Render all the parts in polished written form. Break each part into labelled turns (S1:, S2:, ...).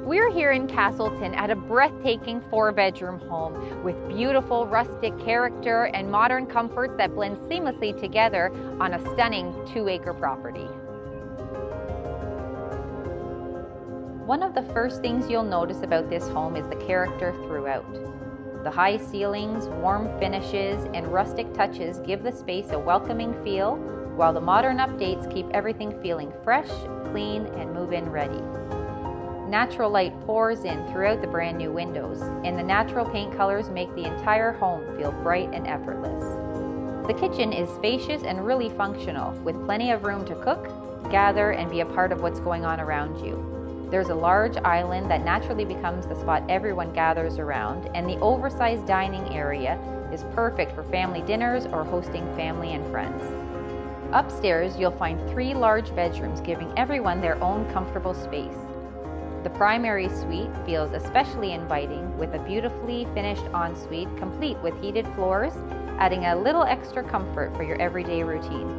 S1: We're here in Castleton at a breathtaking 4-bedroom home with beautiful rustic character and modern comforts that blend seamlessly together on a stunning 2-acre property. One of the first things you'll notice about this home is the character throughout. The high ceilings, warm finishes, and rustic touches give the space a welcoming feel, while the modern updates keep everything feeling fresh, clean, and move-in ready. Natural light pours in throughout the brand new windows, and the natural paint colors make the entire home feel bright and effortless. The kitchen is spacious and really functional, with plenty of room to cook, gather, and be a part of what's going on around you. There's a large island that naturally becomes the spot everyone gathers around, and the oversized dining area is perfect for family dinners or hosting family and friends. Upstairs, you'll find 3 large bedrooms giving everyone their own comfortable space. The primary suite feels especially inviting with a beautifully finished ensuite complete with heated floors, adding a little extra comfort for your everyday routine.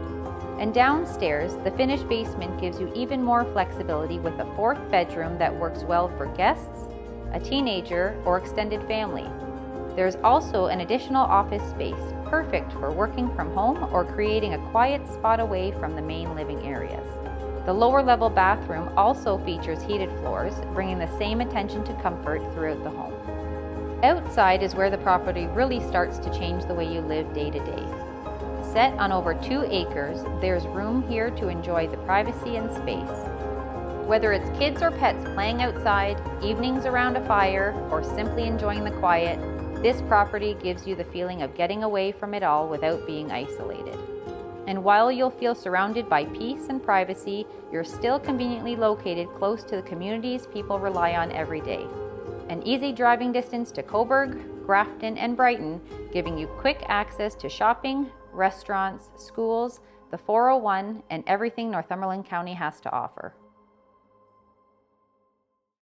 S1: And downstairs, the finished basement gives you even more flexibility with a 4th bedroom that works well for guests, a teenager, or extended family. There's also an additional office space, perfect for working from home or creating a quiet spot away from the main living areas. The lower level bathroom also features heated floors, bringing the same attention to comfort throughout the home. Outside is where the property really starts to change the way you live day to day. Set on over 2 acres, there's room here to enjoy the privacy and space. Whether it's kids or pets playing outside, evenings around a fire, or simply enjoying the quiet, this property gives you the feeling of getting away from it all without being isolated. And while you'll feel surrounded by peace and privacy, you're still conveniently located close to the communities people rely on every day. An easy driving distance to Cobourg, Grafton, and Brighton, giving you quick access to shopping, restaurants, schools, the 401, and everything Northumberland County has to offer.